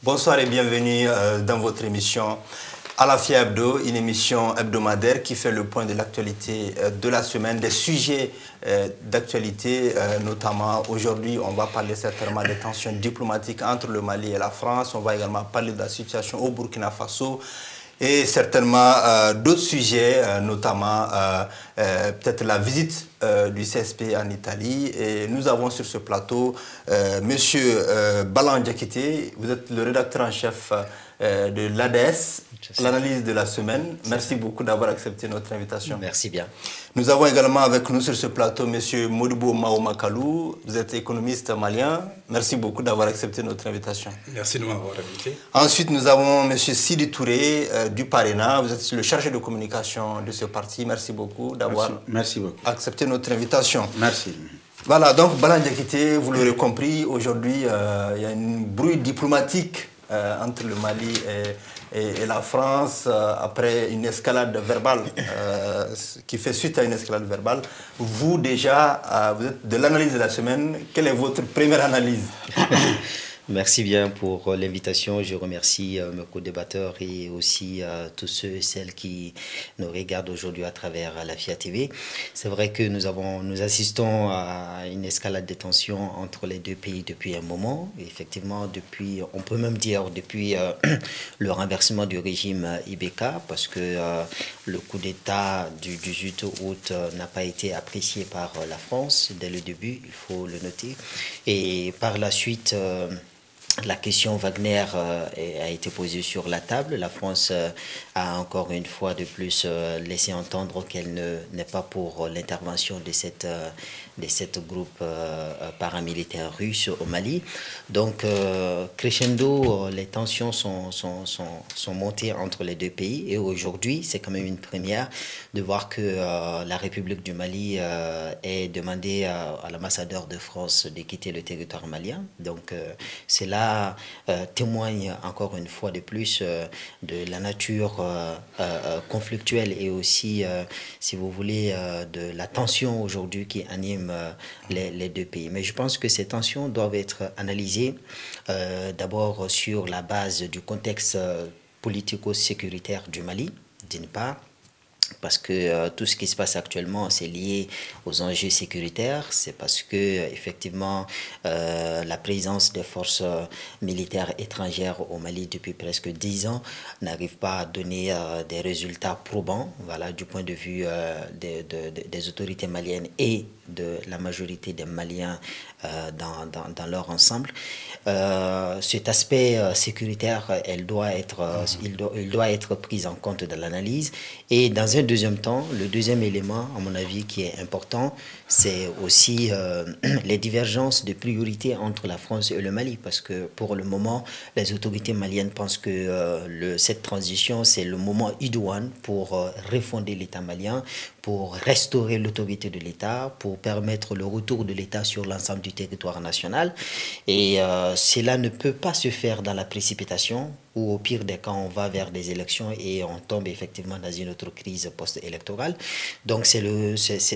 Bonsoir et bienvenue dans votre émission Alafia Hebdo, une émission hebdomadaire qui fait le point de l'actualité de la semaine, des sujets d'actualité, notamment aujourd'hui on va parler certainement des tensions diplomatiques entre le Mali et la France, on va également parler de la situation au Burkina Faso et certainement d'autres sujets, notamment peut-être la visite du CSP en Italie. Et nous avons sur ce plateau Monsieur Balan Diakité, vous êtes le rédacteur en chef de l'ADS, l'analyse de la semaine. Merci beaucoup d'avoir accepté notre invitation. Merci bien. Nous avons également avec nous sur ce plateau M. Modibo Maoumakalou, vous êtes économiste malien. Merci beaucoup d'avoir accepté notre invitation. Merci de m'avoir invité. Ensuite, nous avons M. Sidi Touré du Parena, vous êtes le chargé de communication de ce parti. Merci beaucoup d'avoir accepté notre invitation. Merci. Voilà, donc Balan Diakité, vous l'aurez compris, aujourd'hui il y a une brouille diplomatique entre le Mali et la France après une escalade verbale qui fait suite à une escalade verbale. Vous déjà, vous êtes de l'analyse de la semaine. Quelle est votre première analyse? Merci bien pour l'invitation. Je remercie mes co-débatteurs et aussi tous ceux et celles qui nous regardent aujourd'hui à travers la FIA TV. C'est vrai que nous assistons à une escalade de tensions entre les deux pays depuis un moment. Effectivement, on peut même dire depuis le renversement du régime Ibeka, parce que le coup d'État du 18 août n'a pas été apprécié par la France dès le début, il faut le noter. Et par la suite, la question Wagner a été posée sur la table. La France a encore une fois de plus laissé entendre qu'elle n'est pas pour l'intervention de cette groupe paramilitaire russe au Mali. Donc, crescendo, les tensions sont montées entre les deux pays. Et aujourd'hui, c'est quand même une première de voir que la République du Mali ait demandé à l'ambassadeur de France de quitter le territoire malien. Donc, cela témoigne encore une fois de plus de la nature conflictuelle et aussi, si vous voulez, de la tension aujourd'hui qui anime les deux pays. Mais je pense que ces tensions doivent être analysées d'abord sur la base du contexte politico-sécuritaire du Mali, d'une part, parce que tout ce qui se passe actuellement, c'est lié aux enjeux sécuritaires. C'est parce que, effectivement, la présence des forces militaires étrangères au Mali depuis presque 10 ans n'arrive pas à donner des résultats probants, voilà, du point de vue des autorités maliennes et de la majorité des Maliens dans leur ensemble. Cet aspect sécuritaire, il doit être pris en compte dans l'analyse. Et dans un deuxième temps, le deuxième élément, à mon avis, qui est important, c'est aussi les divergences de priorité entre la France et le Mali. Parce que pour le moment, les autorités maliennes pensent que cette transition, c'est le moment idoine pour refonder l'État malien, pour restaurer l'autorité de l'État, pour permettre le retour de l'État sur l'ensemble du territoire national. Et cela ne peut pas se faire dans la précipitation, ou au pire des cas, on va vers des élections et on tombe effectivement dans une autre crise post-électorale. Donc c'est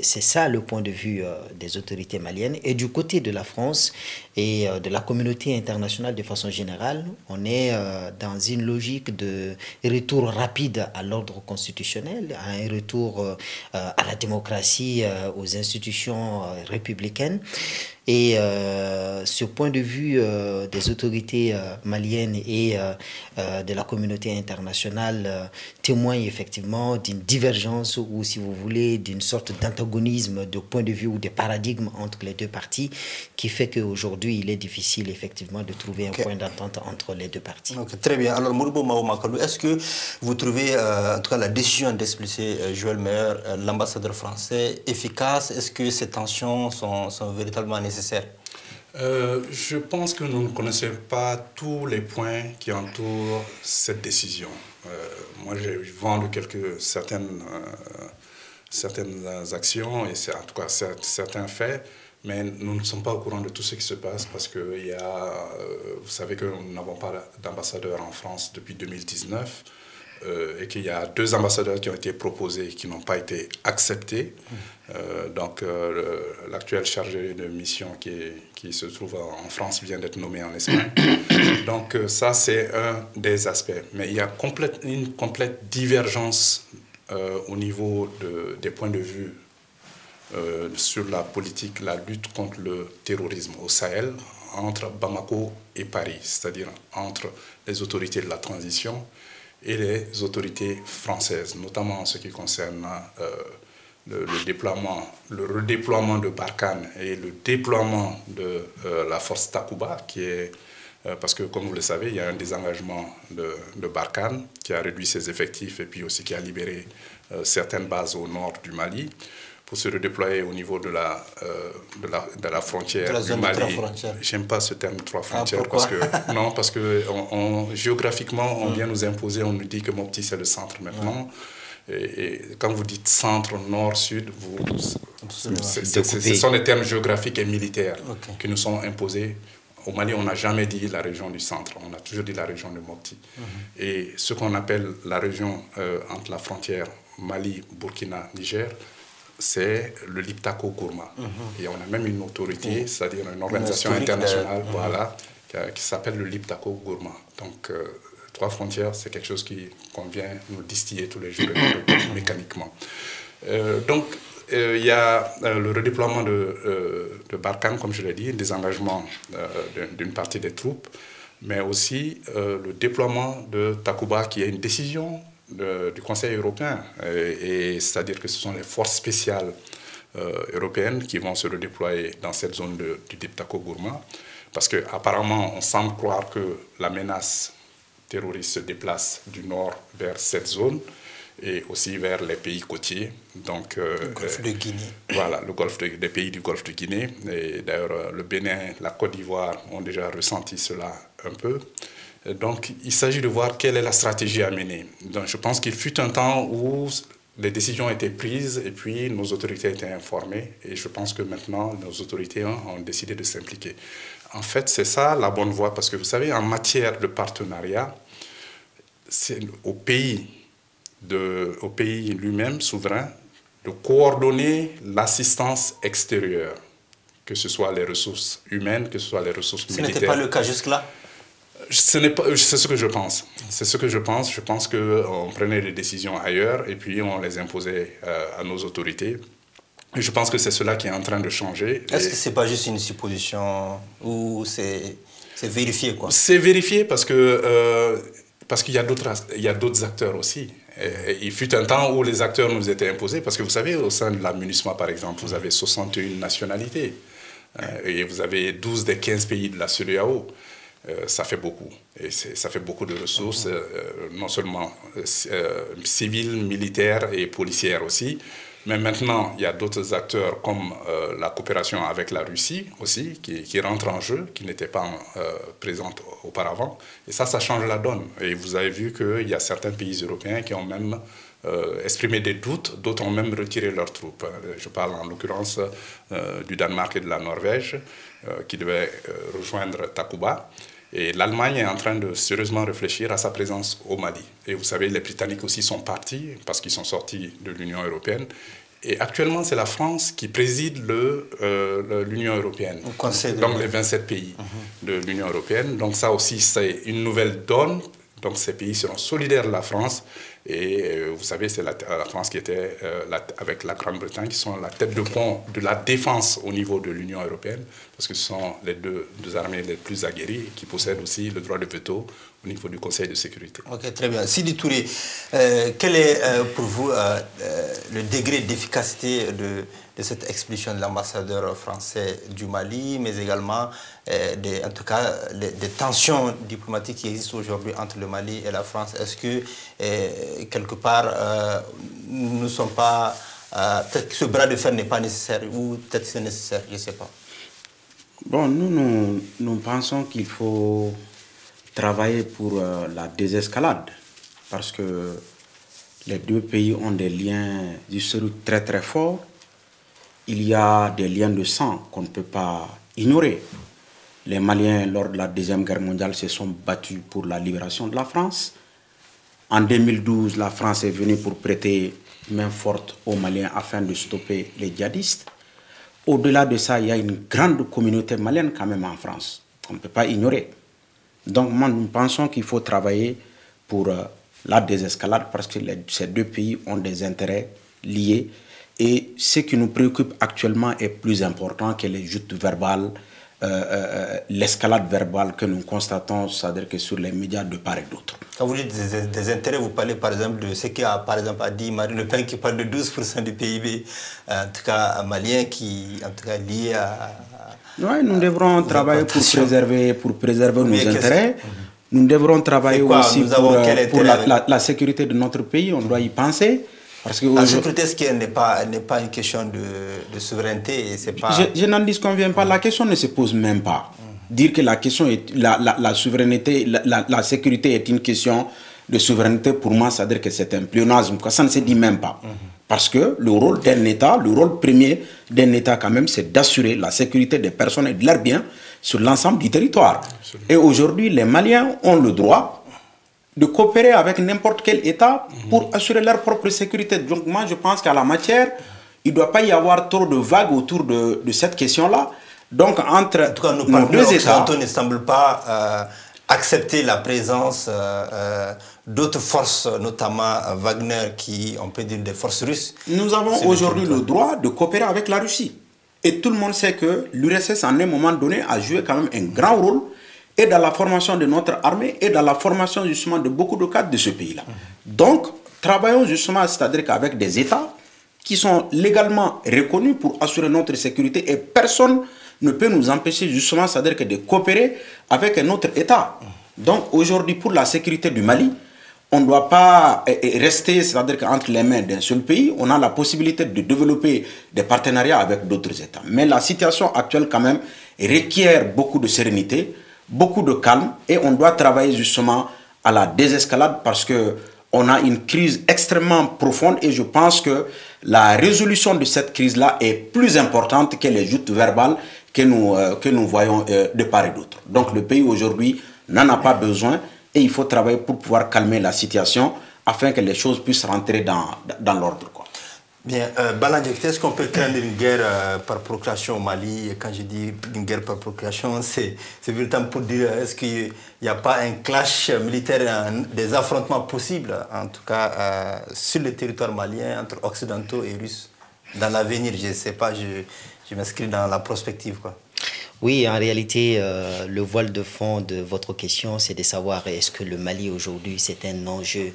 ça le point de vue des autorités maliennes. Et du côté de la France et de la communauté internationale de façon générale, on est dans une logique de retour rapide à l'ordre constitutionnel, à un retour à la démocratie, aux institutions républicaines. Et ce point de vue des autorités maliennes et de la communauté internationale témoigne effectivement d'une divergence ou, si vous voulez, d'une sorte d'antagonisme de point de vue ou de paradigme entre les deux parties qui fait qu'aujourd'hui, il est difficile effectivement de trouver un point d'entente entre les deux parties. Très bien. Alors, Modibo Maoumakalou, est-ce que vous trouvez en tout cas la décision d'expulser Joël Meyer, l'ambassadeur français, efficace? Est-ce que ces tensions sont véritablement nécessaires? Je pense que nous ne connaissons pas tous les points qui entourent cette décision. Moi, je vends certaines actions et en tout cas certains faits, mais nous ne sommes pas au courant de tout ce qui se passe parce que vous savez que nous n'avons pas d'ambassadeur en France depuis 2019. et qu'il y a 2 ambassadeurs qui ont été proposés et qui n'ont pas été acceptés. Donc l'actuel chargé de mission qui se trouve en France vient d'être nommé en Espagne. Donc ça, c'est un des aspects. Mais il y a une complète divergence au niveau des points de vue sur la politique, la lutte contre le terrorisme au Sahel, entre Bamako et Paris, c'est-à-dire entre les autorités de la transition et les autorités françaises, notamment en ce qui concerne le redéploiement de Barkhane et le déploiement de la force Takuba, qui est, parce que comme vous le savez, il y a un désengagement de Barkhane qui a réduit ses effectifs et puis aussi qui a libéré certaines bases au nord du Mali, pour se redéployer au niveau de la frontière du Mali. J'aime pas ce terme 3 frontières parce que géographiquement, on vient nous imposer, on nous dit que Mopti c'est le centre maintenant. Et quand vous dites centre, nord, sud, ce sont des termes géographiques et militaires qui nous sont imposés. Au Mali, on n'a jamais dit la région du centre, on a toujours dit la région de Mopti. Et ce qu'on appelle la région entre la frontière Mali, Burkina, Niger, c'est le Liptako Gourma. Et on a même une autorité, c'est-à-dire une organisation internationale qui s'appelle le Liptako Gourma. Donc, 3 frontières, c'est quelque chose qu'on vient nous distiller tous les jours mécaniquement. Donc, il y a le redéploiement de Barkhane, comme je l'ai dit, le désengagement d'une partie des troupes, mais aussi le déploiement de Takuba, qui est une décision du Conseil européen, et c'est-à-dire que ce sont les forces spéciales européennes qui vont se redéployer dans cette zone du Liptako Gourma, parce qu'apparemment, on semble croire que la menace terroriste se déplace du nord vers cette zone, et aussi vers les pays côtiers. Donc, le golfe de Guinée. Voilà, des pays du golfe de Guinée. Et d'ailleurs, le Bénin, la Côte d'Ivoire ont déjà ressenti cela un peu. Donc, il s'agit de voir quelle est la stratégie à mener. Donc, je pense qu'il fut un temps où les décisions étaient prises et puis nos autorités étaient informées. Et je pense que maintenant, nos autorités ont décidé de s'impliquer. En fait, c'est ça la bonne voie, parce que vous savez, en matière de partenariat, c'est au pays lui-même, souverain, de coordonner l'assistance extérieure, que ce soit les ressources humaines, que ce soit les ressources militaires. Ce n'était pas le cas jusque-là? C'est ce que je pense. C'est ce que je pense. Je pense qu'on prenait des décisions ailleurs et puis on les imposait à nos autorités. Et je pense que c'est cela qui est en train de changer. Est-ce que ce n'est pas juste une supposition ou c'est vérifié, quoi? C'est vérifié parce qu'il y a d'autres acteurs aussi. Et il fut un temps où les acteurs nous étaient imposés, parce que vous savez, au sein de la MINUSMA, par exemple, vous avez 61 nationalités et vous avez 12 des 15 pays de la CEDEAO. Ça fait beaucoup. Et ça fait beaucoup de ressources, non seulement civiles, militaires et policières aussi. Mais maintenant, il y a d'autres acteurs comme la coopération avec la Russie aussi, qui rentre en jeu, qui n'était pas présente auparavant. Et ça change la donne. Et vous avez vu qu'il y a certains pays européens qui ont même exprimé des doutes, d'autres ont même retiré leurs troupes. Je parle en l'occurrence du Danemark et de la Norvège, qui devaient rejoindre Takuba. Et l'Allemagne est en train de sérieusement réfléchir à sa présence au Mali. Et vous savez, les Britanniques aussi sont partis parce qu'ils sont sortis de l'Union européenne. Et actuellement, c'est la France qui préside l'Union européenne. Donc les 27 pays de l'Union européenne. Donc ça aussi, c'est une nouvelle donne. Donc ces pays seront solidaires de la France. Et vous savez, c'est la France qui était, avec la Grande-Bretagne, qui sont la tête de pont de la défense au niveau de l'Union européenne, parce que ce sont les deux armées les plus aguerries qui possèdent aussi le droit de veto au niveau du Conseil de sécurité. Ok, très bien. Sidi Touré, quel est pour vous le degré d'efficacité de cette expulsion de l'ambassadeur français du Mali, mais également en tout cas des tensions diplomatiques qui existent aujourd'hui entre le Mali et la France? Est-ce que quelque part nous ne sommes pas, peut-être que ce bras de fer n'est pas nécessaire, ou peut-être que c'est nécessaire, je ne sais pas. Bon, nous pensons qu'il faut travailler pour la désescalade, parce que les deux pays ont des liens historiques très très forts. Il y a des liens de sang qu'on ne peut pas ignorer. Les Maliens, lors de la Deuxième Guerre mondiale, se sont battus pour la libération de la France. En 2012, la France est venue pour prêter main forte aux Maliens afin de stopper les djihadistes. Au-delà de ça, il y a une grande communauté malienne quand même en France, qu'on ne peut pas ignorer. Donc, nous pensons qu'il faut travailler pour la désescalade parce que ces deux pays ont des intérêts liés. Et ce qui nous préoccupe actuellement est plus important que les joutes verbales, l'escalade verbale que nous constatons, c'est-à-dire que sur les médias de part et d'autre. Quand vous dites des intérêts, vous parlez par exemple de ce qu'a par exemple a dit Marine Le Pen qui parle de 12% du PIB, en tout cas malien, qui en tout cas lié à... Oui, nous devrons travailler pour préserver nos intérêts. Nous devrons travailler aussi pour la sécurité de notre pays, on doit y penser. Parce que la sécurité, est-ce qu'elle n'est pas une question de souveraineté pas... Je n'en disconviens pas, la question ne se pose même pas. Dire que la question est la souveraineté, la sécurité est une question de souveraineté, pour moi, c'est-à-dire que c'est un pléonasme, ça ne se dit même pas. Parce que le rôle d'un État, le rôle premier d'un État quand même, c'est d'assurer la sécurité des personnes et de leurs biens sur l'ensemble du territoire. Et aujourd'hui, les Maliens ont le droit de coopérer avec n'importe quel État pour assurer leur propre sécurité. Donc moi, je pense qu'à la matière, il ne doit pas y avoir trop de vagues autour de cette question-là. Donc entre en tout cas, nos deux États... ne semble pas accepter la présence d'autres forces, notamment Wagner, qui, on peut dire, des forces russes. Nous avons aujourd'hui le droit de coopérer avec la Russie. Et tout le monde sait que l'URSS, en un moment donné, a joué quand même un grand rôle et dans la formation de notre armée et dans la formation justement de beaucoup de cadres de ce pays-là. Donc, travaillons justement, c'est-à-dire qu'avec des États qui sont légalement reconnus pour assurer notre sécurité et personne ne peut nous empêcher justement, c'est-à-dire que de coopérer avec un autre État. Donc, aujourd'hui, pour la sécurité du Mali, on ne doit pas rester, c'est-à-dire qu'entre les mains d'un seul pays, on a la possibilité de développer des partenariats avec d'autres États. Mais la situation actuelle, quand même, requiert beaucoup de sérénité, beaucoup de calme, et on doit travailler justement à la désescalade parce qu'on a une crise extrêmement profonde et je pense que la résolution de cette crise-là est plus importante que les joutes verbales que nous voyons de part et d'autre. Donc le pays aujourd'hui n'en a pas besoin et il faut travailler pour pouvoir calmer la situation afin que les choses puissent rentrer dans l'ordre. Bien, Balandjé, est-ce qu'on peut craindre une guerre par procuration au Mali? Et quand je dis une guerre par procuration, c'est véritablement pour dire est-ce qu'il n'y a pas un clash militaire, des affrontements possibles, en tout cas sur le territoire malien, entre occidentaux et russes, dans l'avenir? Je ne sais pas, je m'inscris dans la prospective, quoi. Oui, en réalité, le voile de fond de votre question, c'est de savoir est-ce que le Mali aujourd'hui, c'est un enjeu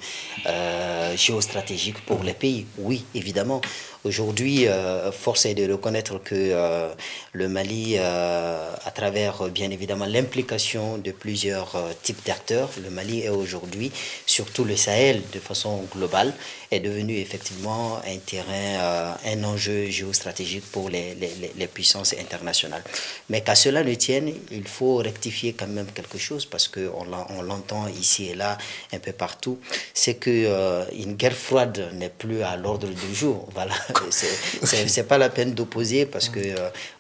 géostratégique pour les pays? Oui, évidemment. Aujourd'hui, force est de reconnaître que le Mali, à travers bien évidemment l'implication de plusieurs types d'acteurs, le Mali est aujourd'hui, surtout le Sahel de façon globale, est devenu effectivement un terrain, un enjeu géostratégique pour les puissances internationales. Mais qu'à cela ne tienne, il faut rectifier quand même quelque chose parce qu'on l'entend ici et là, un peu partout, c'est qu'une guerre froide n'est plus à l'ordre du jour. Voilà. C'est pas la peine d'opposer parce que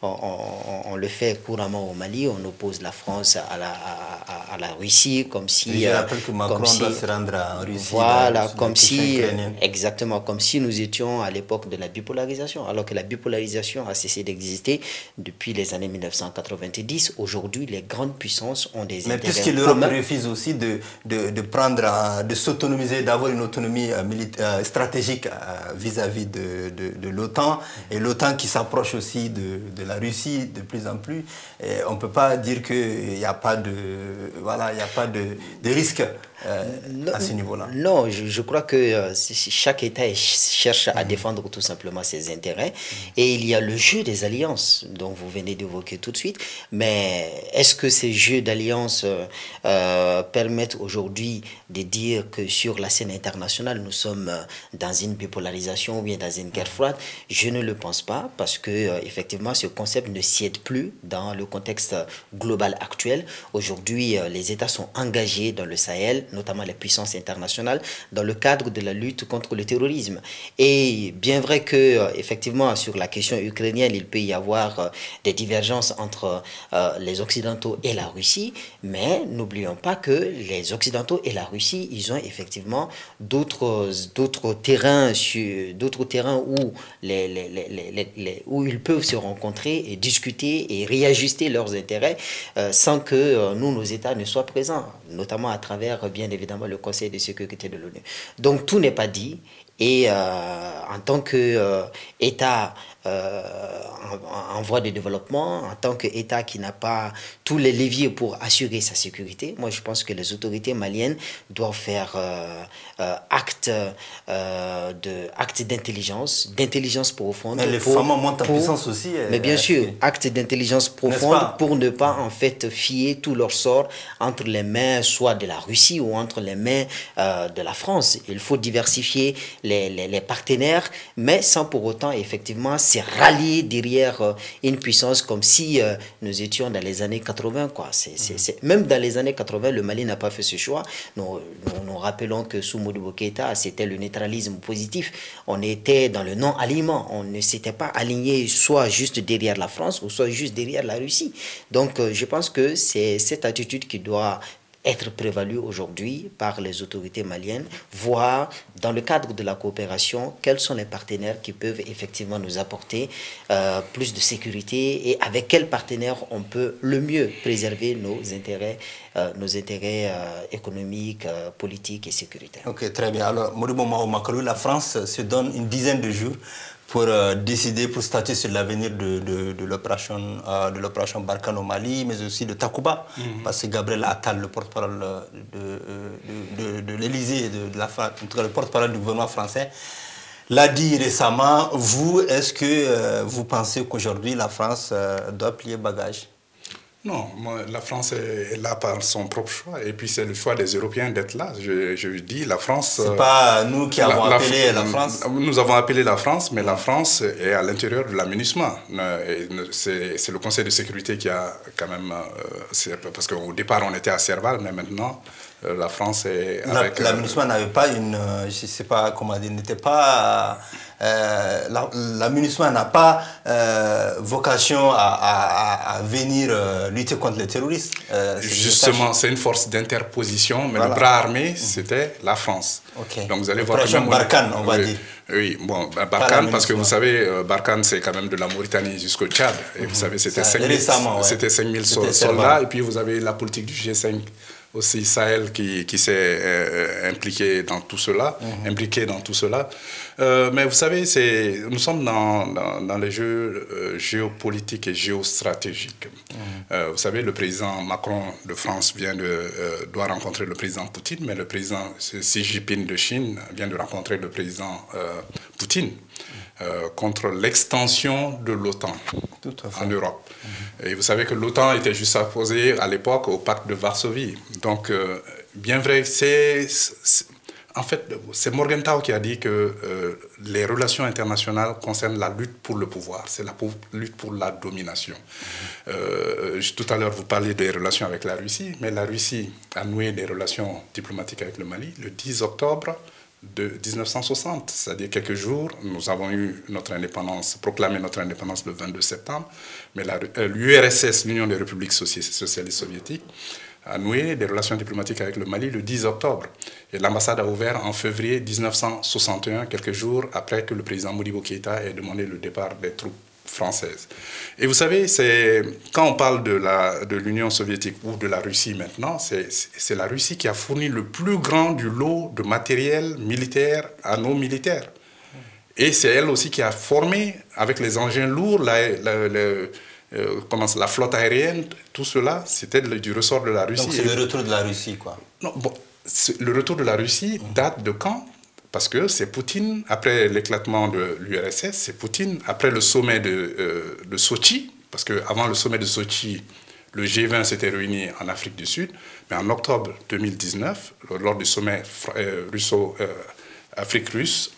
on le fait couramment au Mali, on oppose la France à la Russie comme si... Je rappelle que Macron doit se rendre en Russie. Voilà, comme si... Exactement, comme si nous étions à l'époque de la bipolarisation, alors que la bipolarisation a cessé d'exister depuis les années 1990. Aujourd'hui, les grandes puissances ont des intérêts. Mais puisque l'Europe refuse aussi de s'autonomiser, d'avoir une autonomie stratégique vis-à-vis de l'OTAN, et l'OTAN qui s'approche aussi de la Russie de plus en plus, et on ne peut pas dire qu'il n'y a pas de risque à ce niveau-là. Non, je crois que chaque État cherche à défendre tout simplement ses intérêts, et il y a le jeu des alliances dont vous venez d'évoquer tout de suite, mais est-ce que ces jeux d'alliances permettent aujourd'hui de dire que sur la scène internationale nous sommes dans une bipolarisation ou bien dans une guerre froide. Je ne le pense pas parce que effectivement ce concept ne sied plus dans le contexte global actuel. Aujourd'hui, les États sont engagés dans le Sahel, notamment les puissances internationales, dans le cadre de la lutte contre le terrorisme. Et bien vrai que effectivement sur la question ukrainienne, il peut y avoir des divergences entre les Occidentaux et la Russie, mais n'oublions pas que les Occidentaux et la Russie, ils ont effectivement d'autres terrains où, où ils peuvent se rencontrer et discuter et réajuster leurs intérêts sans que nos États ne soient présents, notamment à travers, bien évidemment, le Conseil de sécurité de l'ONU. Donc, tout n'est pas dit. Et en tant qu'État en voie de développement, en tant qu'État qui n'a pas tous les leviers pour assurer sa sécurité, moi je pense que les autorités maliennes doivent faire acte d'intelligence profonde. Mais les femmes montent en puissance aussi. Mais bien sûr, acte d'intelligence profonde pour ne pas en fait fier tout leur sort entre les mains soit de la Russie ou entre les mains de la France. Il faut diversifier les partenaires, mais sans pour autant effectivement se rallier derrière une puissance comme si nous étions dans les années 80. Quoi. Même dans les années 80, le Mali n'a pas fait ce choix. Nous rappelons que sous Modibo Keïta, c'était le neutralisme positif. On était dans le non-alignement. On ne s'était pas aligné soit juste derrière la France ou soit juste derrière la Russie. Donc je pense que c'est cette attitude qui doit être prévalue aujourd'hui par les autorités maliennes, voir dans le cadre de la coopération quels sont les partenaires qui peuvent effectivement nous apporter plus de sécurité et avec quels partenaires on peut le mieux préserver nos intérêts économiques, politiques et sécuritaires. Ok, très bien. Alors, Modibo Mahamat-Kaloui, la France se donne une dizaine de jours pour décider, pour statuer sur l'avenir de l'opération Barkhane au Mali, mais aussi de Takuba, parce que Gabriel Attal, le porte-parole de l'Élysée, en tout cas le porte-parole du gouvernement français, l'a dit récemment. Vous, est-ce que vous pensez qu'aujourd'hui la France doit plier bagage? Non, la France est là par son propre choix. Et puis c'est le choix des Européens d'être là. Je dis, la France... C'est pas nous qui avons appelé la France. Nous avons appelé la France, mais la France est à l'intérieur de la MINUSMA. C'est le Conseil de sécurité qui a quand même... parce qu'au départ, on était à Serval, mais maintenant, la France est avec... La MINUSMA n'avait pas une... je ne sais pas comment dire, n'était pas... la MINUSMA n'a pas vocation à venir lutter contre les terroristes. Justement, c'est une force d'interposition, mais voilà. Le bras armé, c'était la France. Okay. Donc vous allez voir que Barkhane, on va dire. Oui, bon, Barkhane, parce que vous savez, Barkhane, c'est quand même de la Mauritanie jusqu'au Tchad. Et vous savez, c'était 5000 soldats. Et puis vous avez la politique du G5 aussi, Sahel, qui s'est impliqué dans tout cela. Mais vous savez, nous sommes dans les jeux géopolitiques et géostratégiques. Vous savez, le président Macron de France doit rencontrer le président Poutine, mais le président Xi Jinping de Chine vient de rencontrer le président Poutine contre l'extension de l'OTAN en Europe. Et vous savez que l'OTAN était juste opposée à l'époque au pacte de Varsovie. Donc, bien vrai, en fait, c'est Morgenthau qui a dit que les relations internationales concernent la lutte pour le pouvoir, c'est la lutte pour la domination. Tout à l'heure, vous parliez des relations avec la Russie, mais la Russie a noué des relations diplomatiques avec le Mali le 10 octobre de 1960, c'est-à-dire quelques jours. Nous avons eu notre indépendance, proclamé notre indépendance le 22 septembre, mais l'URSS, l'Union des républiques socialistes soviétiques, a noué des relations diplomatiques avec le Mali le 10 octobre. Et l'ambassade a ouvert en février 1961, quelques jours après que le président Modibo Keïta ait demandé le départ des troupes françaises. Et vous savez, quand on parle de l'Union soviétique ou de la Russie maintenant, c'est la Russie qui a fourni le plus grand du lot de matériel militaire à nos militaires. Et c'est elle aussi qui a formé, avec les engins lourds, la flotte aérienne, tout cela, c'était du ressort de la Russie. Donc c'est le retour de la Russie, quoi. Non, bon, le retour de la Russie date de quand? Parce que c'est Poutine, après l'éclatement de l'URSS, c'est Poutine, après le sommet de Sochi, parce qu'avant le sommet de Sochi, le G20 s'était réuni en Afrique du Sud, mais en octobre 2019, lors du sommet Afrique russe,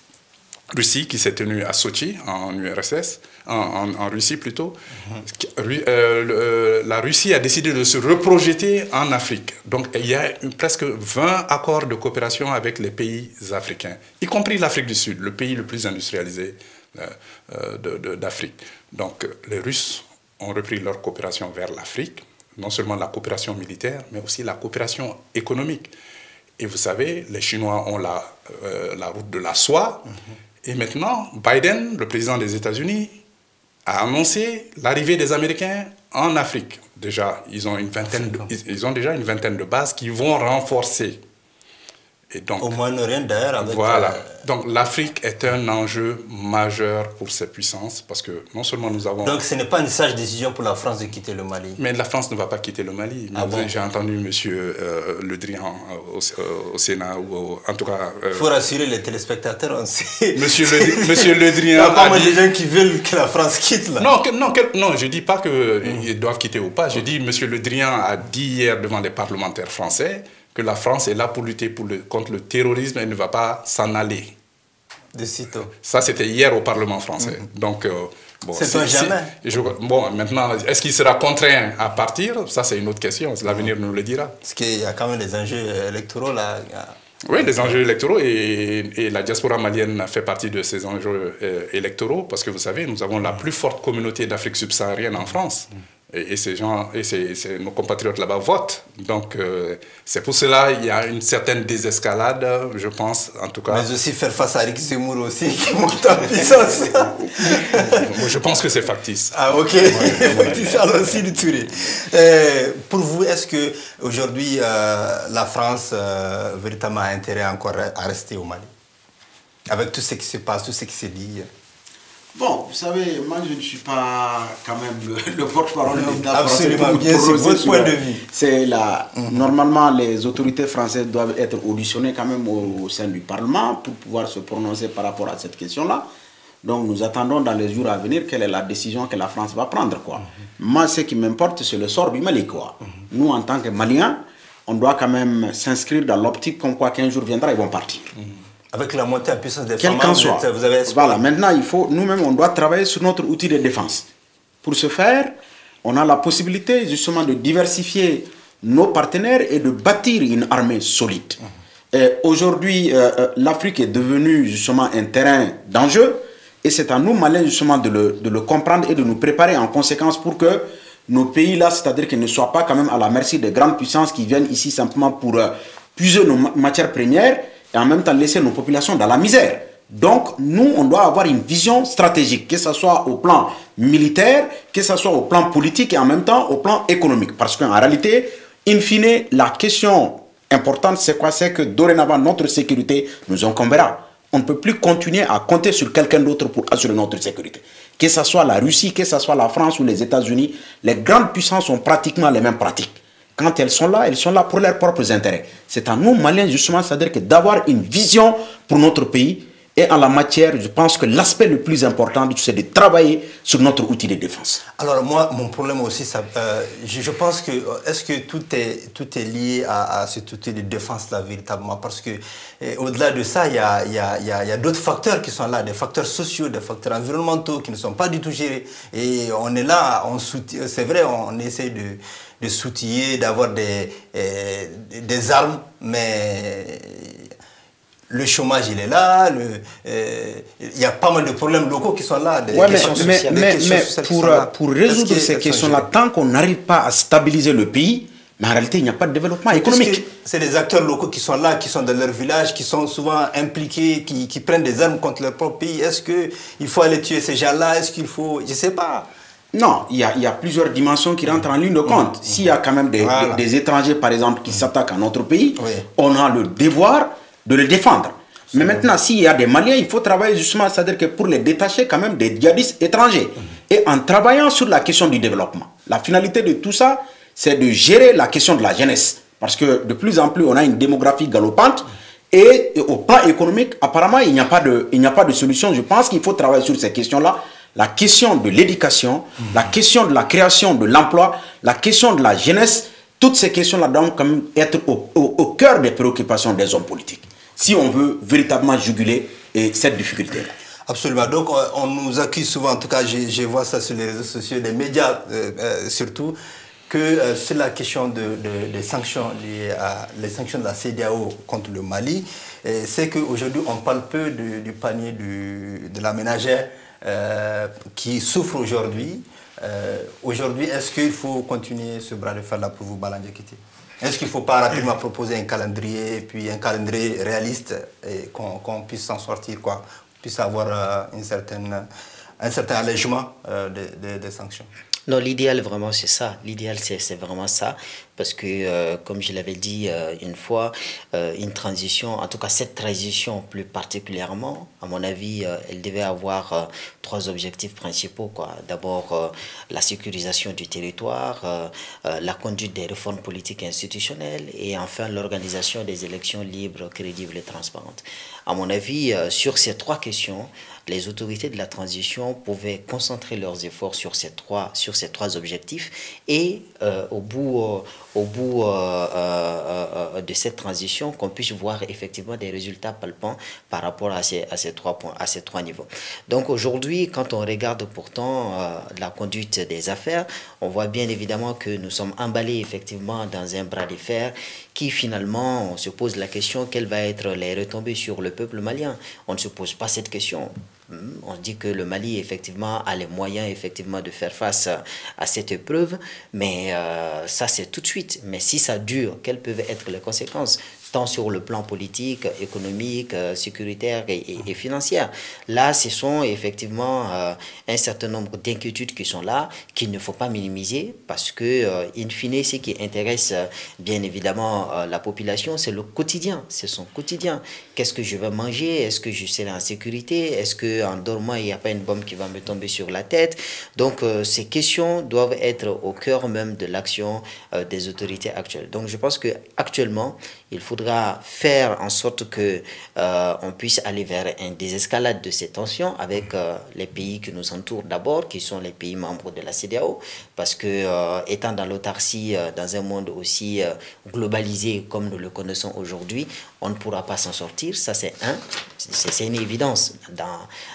Russie qui s'est tenue à Sochi, en URSS, en Russie plutôt. La Russie a décidé de se reprojeter en Afrique. Donc il y a presque 20 accords de coopération avec les pays africains, y compris l'Afrique du Sud, le pays le plus industrialisé d'Afrique. Donc les Russes ont repris leur coopération vers l'Afrique, non seulement la coopération militaire, mais aussi la coopération économique. Et vous savez, les Chinois ont la route de la soie. Et maintenant, Biden, le président des États-Unis, a annoncé l'arrivée des Américains en Afrique. Déjà, ils ont déjà une vingtaine de bases qui vont renforcer. Et donc, au Moyen-Orient d'ailleurs. Voilà. Donc l'Afrique est un enjeu majeur pour ces puissances parce que non seulement nous avons... Donc ce n'est pas une sage décision pour la France de quitter le Mali. Mais la France ne va pas quitter le Mali. J'ai entendu M. Le Drian au Sénat, ou en tout cas... Il faut rassurer les téléspectateurs, on sait. Monsieur Le Drian... Il y a pas mal de gens qui veulent que la France quitte là. Non, je ne dis pas qu'ils doivent quitter ou pas. Je dis, M. Le Drian a dit hier devant les parlementaires français que la France est là pour lutter contre le terrorisme et ne va pas s'en aller. De sitôt. Ça, c'était hier au Parlement français. Donc, c'est jamais. Maintenant, est-ce qu'il sera contraint à partir? Ça, c'est une autre question. L'avenir nous le dira. Parce qu'il y a quand même des enjeux électoraux là. Oui, les enjeux électoraux et la diaspora malienne fait partie de ces enjeux électoraux parce que vous savez, nous avons la plus forte communauté d'Afrique subsaharienne en France. Et ces gens, nos compatriotes là-bas votent. Donc, c'est pour cela qu'il y a une certaine désescalade, je pense, en tout cas. Mais aussi faire face à Eric Zemmour aussi, qui monte en puissance. Je pense que c'est factice. Ah, ok. Factice alors aussi du Touré. Pour vous, est-ce qu'aujourd'hui, la France, véritablement, a intérêt encore à rester au Mali? Avec tout ce qui se passe, tout ce qui se dit. Bon, vous savez, moi je ne suis pas quand même le porte-parole de l'État français. Absolument, bien sûr, votre point de vue. C'est là, normalement, les autorités françaises doivent être auditionnées quand même au sein du Parlement pour pouvoir se prononcer par rapport à cette question-là. Donc nous attendons dans les jours à venir quelle est la décision que la France va prendre, quoi. Moi, ce qui m'importe, c'est le sort du Mali, quoi. Nous, en tant que Maliens, on doit quand même s'inscrire dans l'optique comme quoi qu'un jour viendra, ils vont partir. Avec la montée en puissance des femmes, vous avez espoir. Voilà, maintenant, nous-mêmes, on doit travailler sur notre outil de défense. Pour ce faire, on a la possibilité justement de diversifier nos partenaires et de bâtir une armée solide. Aujourd'hui, l'Afrique est devenue justement un terrain d'enjeu et c'est à nous, Maliens, justement, de le comprendre et de nous préparer en conséquence pour que nos pays-là, c'est-à-dire qu'ils ne soient pas quand même à la merci des grandes puissances qui viennent ici simplement pour puiser nos matières premières et en même temps laisser nos populations dans la misère. Donc, nous, on doit avoir une vision stratégique, que ce soit au plan militaire, que ce soit au plan politique et en même temps au plan économique. Parce qu'en réalité, in fine, la question importante, c'est quoi? C'est que dorénavant, notre sécurité nous incombera. On ne peut plus continuer à compter sur quelqu'un d'autre pour assurer notre sécurité. Que ce soit la Russie, que ce soit la France ou les États-Unis, les grandes puissances ont pratiquement les mêmes pratiques. Quand elles sont là pour leurs propres intérêts. C'est à nous, Maliens, justement, c'est-à-dire que d'avoir une vision pour notre pays. Et en la matière, je pense que l'aspect le plus important, c'est de travailler sur notre outil de défense. Alors moi, mon problème aussi, je pense que, est-ce que tout est lié à cet outil de défense-là, véritablement? Parce que au-delà de ça, il y a d'autres facteurs qui sont là, des facteurs sociaux, des facteurs environnementaux qui ne sont pas du tout gérés. Et on est là, c'est vrai, on essaie de s'outiller, d'avoir des armes, mais le chômage, il est là, il y a pas mal de problèmes locaux qui sont là, des questions sociales. Mais pour résoudre ces questions-là, tant qu'on n'arrive pas à stabiliser le pays, mais en réalité, il n'y a pas de développement économique. C'est des acteurs locaux qui sont là, qui sont dans leur village, qui sont souvent impliqués, qui prennent des armes contre leur propre pays. Est-ce qu'il faut aller tuer ces gens-là? Est-ce qu'il faut... Je ne sais pas. Non, il y a plusieurs dimensions qui rentrent en ligne de compte. S'il y a quand même des étrangers, par exemple, qui s'attaquent à notre pays, on a le devoir de le défendre. Mais maintenant, s'il y a des Maliens, il faut travailler justement, c'est-à-dire que pour les détacher quand même des djihadistes étrangers. Et en travaillant sur la question du développement. La finalité de tout ça, c'est de gérer la question de la jeunesse. Parce que de plus en plus, on a une démographie galopante. Et au plan économique, apparemment, il n'y a pas de solution. Je pense qu'il faut travailler sur ces questions-là. La question de l'éducation, la question de la création de l'emploi, la question de la jeunesse, toutes ces questions-là doivent quand même être au cœur des préoccupations des hommes politiques. Si on veut véritablement juguler et cette difficulté-là. Absolument. Donc, on nous accuse souvent, en tout cas, je vois ça sur les réseaux sociaux, les médias surtout, que sur la question des sanctions liées à les sanctions de la CEDEAO contre le Mali, c'est qu'aujourd'hui, on parle peu du panier de la ménagère qui souffre aujourd'hui. Aujourd'hui, est-ce qu'il faut continuer ce bras de fer-là pour vous, Bala Diakité? Est-ce qu'il ne faut pas rapidement proposer un calendrier, et puis un calendrier réaliste, et qu'on puisse s'en sortir, quoi, puisse avoir un certain allègement des sanctions? Non, l'idéal vraiment c'est ça. L'idéal c'est vraiment ça. Parce que, comme je l'avais dit une fois, une transition, en tout cas cette transition plus particulièrement, à mon avis, elle devait avoir trois objectifs principaux, quoi. D'abord, la sécurisation du territoire, la conduite des réformes politiques et institutionnelles, et enfin l'organisation des élections libres, crédibles et transparentes. À mon avis, sur ces trois questions, les autorités de la transition pouvaient concentrer leurs efforts sur ces trois objectifs et au bout de cette transition, qu'on puisse voir effectivement des résultats palpants par rapport à ces trois points, à ces trois niveaux. Donc aujourd'hui, quand on regarde pourtant la conduite des affaires, on voit bien évidemment que nous sommes emballés effectivement dans un bras de fer qui finalement, on se pose la question, quelles vont être les retombées sur le peuple malien? On ne se pose pas cette question. On dit que le Mali effectivement a les moyens effectivement de faire face à cette épreuve, mais ça c'est tout de suite. Mais si ça dure, quelles peuvent être les conséquences, tant sur le plan politique, économique, sécuritaire et financier? Là, ce sont effectivement un certain nombre d'inquiétudes qui sont là, qu'il ne faut pas minimiser, parce que, in fine, ce qui intéresse bien évidemment la population, c'est le quotidien, c'est son quotidien. Qu'est-ce que je vais manger? Est-ce que je serai en sécurité? Est-ce qu'en dormant, il n'y a pas une bombe qui va me tomber sur la tête? Donc, ces questions doivent être au cœur même de l'action des autorités actuelles. Donc, je pense qu'actuellement, il faudra faire en sorte que on puisse aller vers une désescalade de ces tensions avec les pays qui nous entourent d'abord, qui sont les pays membres de la CEDEAO, parce que étant dans l'autarcie, dans un monde aussi globalisé comme nous le connaissons aujourd'hui, on ne pourra pas s'en sortir. Ça, c'est une évidence.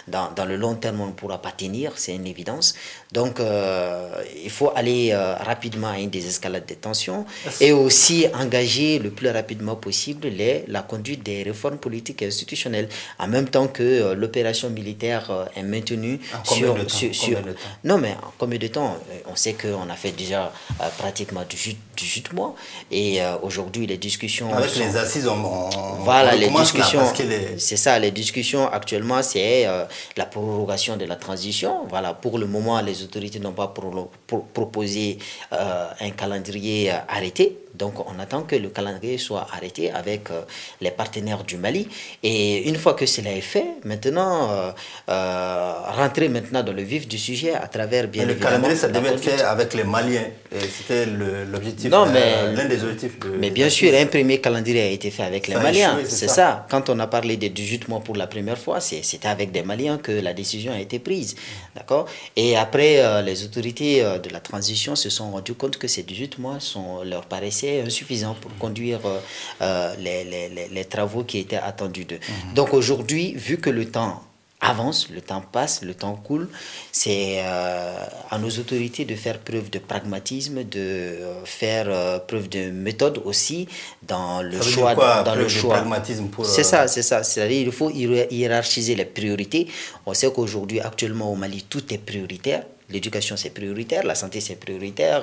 Dans le long terme, on ne pourra pas tenir, c'est une évidence. Donc, il faut aller rapidement à une désescalade des tensions et aussi engager le plus rapidement possible la conduite des réformes politiques et institutionnelles, en même temps que l'opération militaire est maintenue. Combien de temps? Non, mais en combien de temps? On sait qu'on a fait déjà pratiquement 18 mois et aujourd'hui, les discussions... Avec les assises, voilà, les discussions, c'est ça, les discussions actuellement, c'est la prorogation de la transition. Voilà, pour le moment, les autorités n'ont pas proposé un calendrier arrêté. Donc, on attend que le calendrier soit arrêté avec les partenaires du Mali. Et une fois que cela est fait, maintenant, rentrer maintenant dans le vif du sujet à travers, bien évidemment... Le calendrier, ça devait être fait avec les Maliens. C'était l'objectif, l'un des objectifs. Mais bien sûr, un premier calendrier a été fait avec les Maliens. C'est ça. Quand on a parlé des 18 mois pour la première fois, c'était avec des Maliens que la décision a été prise. D'accord? Et après, les autorités de la transition se sont rendues compte que ces 18 mois leur paraissaient insuffisant pour conduire les travaux qui étaient attendus d'eux. Donc aujourd'hui, vu que le temps avance, le temps passe, le temps coule, c'est à nos autorités de faire preuve de pragmatisme, de faire preuve de méthode aussi dans le choix. C'est ça, c'est ça. C'est-à-dire qu'il faut hiérarchiser les priorités. On sait qu'aujourd'hui, actuellement au Mali, tout est prioritaire. L'éducation, c'est prioritaire, la santé, c'est prioritaire,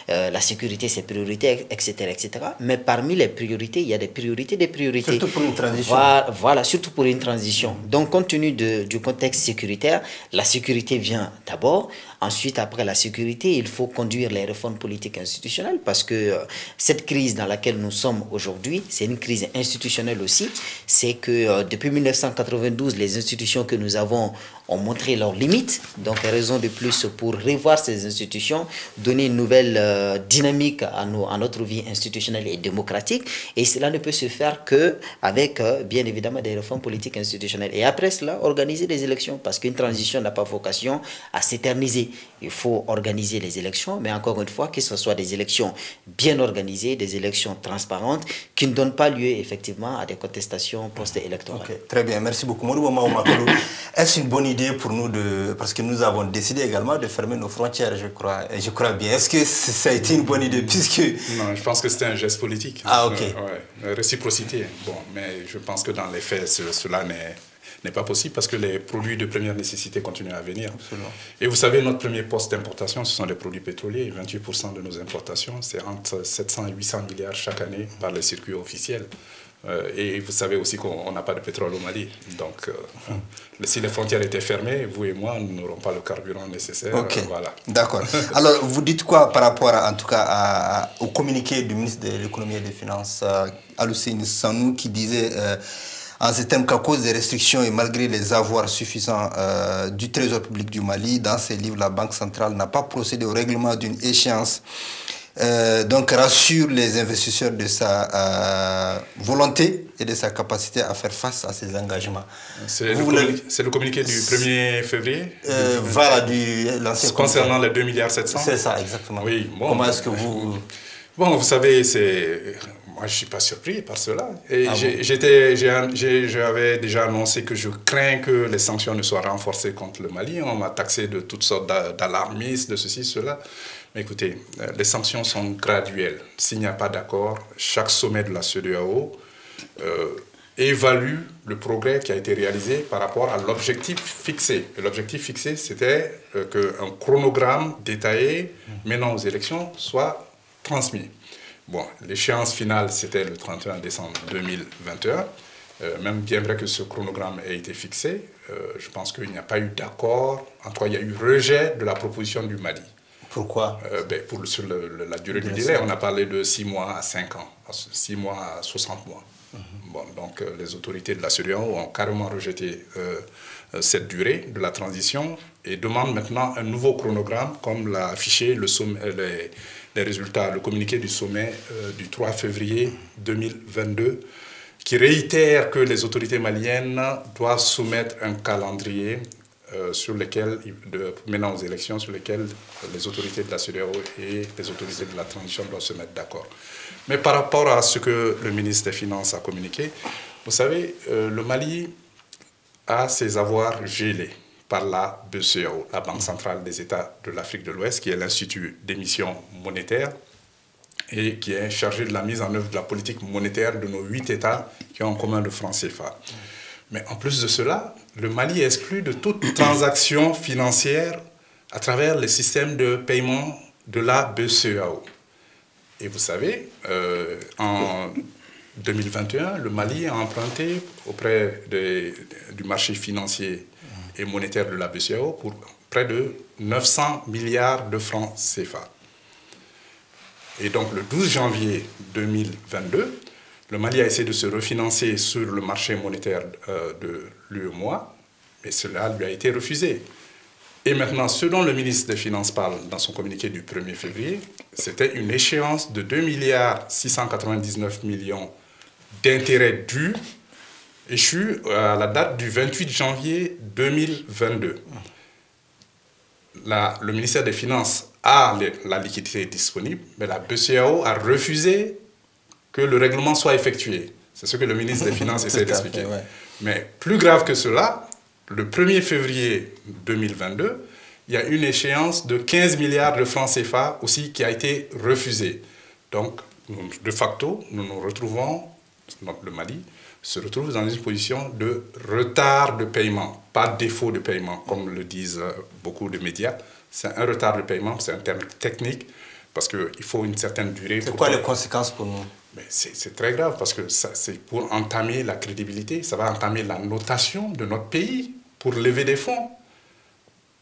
la sécurité, c'est prioritaire, etc., etc. Mais parmi les priorités, il y a des priorités. Surtout pour une transition. Voilà, surtout pour une transition. Donc, compte tenu du contexte sécuritaire, la sécurité vient d'abord. Ensuite, après la sécurité, il faut conduire les réformes politiques et institutionnelles parce que cette crise dans laquelle nous sommes aujourd'hui, c'est une crise institutionnelle aussi. C'est que depuis 1992, les institutions que nous avons ont montré leurs limites. Donc, raison de plus pour revoir ces institutions, donner une nouvelle dynamique à notre vie institutionnelle et démocratique. Et cela ne peut se faire qu'avec, bien évidemment, des réformes politiques et institutionnelles. Et après cela, organiser des élections parce qu'une transition n'a pas vocation à s'éterniser. oui, il faut organiser les élections, mais encore une fois, que ce soit des élections bien organisées, des élections transparentes, qui ne donnent pas lieu effectivement à des contestations post-électorales. Ok, très bien, merci beaucoup. Est-ce une bonne idée pour nous parce que nous avons décidé également de fermer nos frontières, je crois, et je crois bien. Est-ce que ça a été une bonne idée puisque... Non, je pense que c'était un geste politique. Ah, ok. Réciprocité. Bon, mais je pense que dans les faits, cela n'est pas possible parce que les produits de première nécessité continuent à venir. Absolument. Et vous savez, notre premier poste d'importation, ce sont les produits pétroliers. 28% de nos importations, c'est entre 700 et 800 milliards chaque année par les circuits officiels. Et vous savez aussi qu'on n'a pas de pétrole au Mali. Donc, si les frontières étaient fermées, vous et moi, nous n'aurons pas le carburant nécessaire. Ok, voilà. D'accord. Alors, vous dites quoi par rapport, en tout cas, au communiqué du ministre de l'Économie et des Finances, Alousseini Sanou, qui disait... en ces termes qu'à cause des restrictions et malgré les avoirs suffisants du Trésor public du Mali, dans ses livres, la Banque centrale n'a pas procédé au règlement d'une échéance. Donc rassure les investisseurs de sa volonté et de sa capacité à faire face à ces engagements. C'est le communiqué du 1er février Voilà, l'ancien concernant les 2,7 milliards. C'est ça, exactement. Oui, bon, comment est-ce que vous... Bon, vous savez, moi, je ne suis pas surpris par cela. Et j'avais déjà annoncé que je crains que les sanctions ne soient renforcées contre le Mali. On m'a taxé de toutes sortes d'alarmistes, de ceci, cela. Mais écoutez, les sanctions sont graduelles. S'il n'y a pas d'accord, chaque sommet de la CEDEAO évalue le progrès qui a été réalisé par rapport à l'objectif fixé. Et l'objectif fixé, c'était qu'un chronogramme détaillé menant aux élections soit transmis. Bon, l'échéance finale, c'était le 31 décembre 2021. Même bien vrai que ce chronogramme ait été fixé, je pense qu'il n'y a pas eu d'accord. En tout cas, il y a eu rejet de la proposition du Mali. Pourquoi? Sur la durée du délai, on a parlé de 6 mois à 5 ans, 6 mois à 60 mois. Bon, donc, les autorités de la CEDEAO ont carrément rejeté cette durée de la transition et demandent maintenant un nouveau chronogramme, comme l'a affiché les résultats, le communiqué du sommet du 3 février 2022, qui réitère que les autorités maliennes doivent soumettre un calendrier menant aux élections sur lesquelles les autorités de la CEDEAO et les autorités de la transition doivent se mettre d'accord. Mais par rapport à ce que le ministre des Finances a communiqué, vous savez, le Mali a ses avoirs gelés par la BCEAO, la Banque centrale des États de l'Afrique de l'Ouest, qui est l'institut d'émission monétaire et qui est chargé de la mise en œuvre de la politique monétaire de nos 8 États qui ont en commun le franc CFA. Mais en plus de cela, le Mali est exclu de toute transaction financière à travers le système de paiement de la BCEAO. Et vous savez, en 2021, le Mali a emprunté auprès du marché financier et monétaire de la BCEAO pour près de 900 milliards de francs CFA. Et donc le 12 janvier 2022, le Mali a essayé de se refinancer sur le marché monétaire de l'UEMOA, mais cela lui a été refusé. Et maintenant, ce dont le ministre des Finances parle dans son communiqué du 1er février, c'était une échéance de 2,699 milliards d'intérêts dus, échus à la date du 28 janvier 2022. Le ministère des Finances a la liquidité disponible, mais la BCEAO a refusé que le règlement soit effectué. C'est ce que le ministre des Finances essaie d'expliquer. Ouais. Mais plus grave que cela, le 1er février 2022, il y a une échéance de 15 milliards de francs CFA aussi qui a été refusée. Donc, de facto, nous nous retrouvons, le Mali se retrouve dans une position de retard de paiement, pas défaut de paiement, comme le disent beaucoup de médias. C'est un retard de paiement, c'est un terme technique, parce qu'il faut une certaine durée. C'est quoi les conséquences pour nous? C'est très grave, parce que c'est pour entamer la crédibilité, ça va entamer la notation de notre pays pour lever des fonds.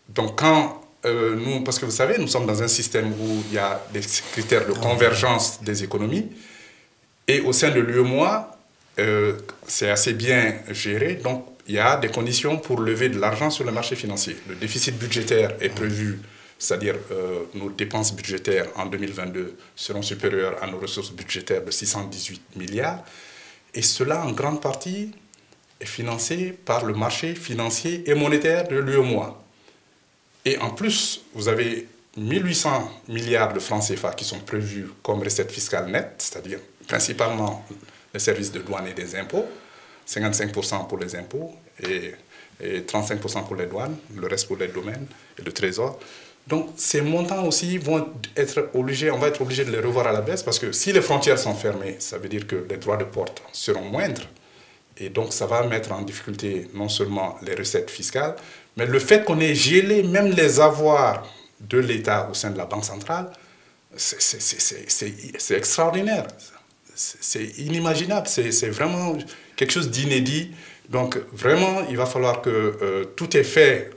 Donc quand nous, parce que vous savez, nous sommes dans un système où il y a des critères de convergence des économies, et au sein de l'UEMOA, c'est assez bien géré, donc il y a des conditions pour lever de l'argent sur le marché financier. Le déficit budgétaire est prévu, c'est-à-dire nos dépenses budgétaires en 2022 seront supérieures à nos ressources budgétaires de 618 milliards, et cela en grande partie est financé par le marché financier et monétaire de l'UEMOA. Et en plus, vous avez 1800 milliards de francs CFA qui sont prévus comme recettes fiscales nettes, c'est-à-dire principalement les services de douane et des impôts, 55% pour les impôts et 35% pour les douanes, le reste pour les domaines et le trésor. Donc ces montants aussi vont être obligés, on va être obligé de les revoir à la baisse parce que si les frontières sont fermées, ça veut dire que les droits de porte seront moindres et donc ça va mettre en difficulté non seulement les recettes fiscales, mais le fait qu'on ait gelé même les avoirs de l'État au sein de la Banque centrale, c'est extraordinaire, c'est inimaginable, c'est vraiment quelque chose d'inédit. Donc vraiment, il va falloir que tout est fait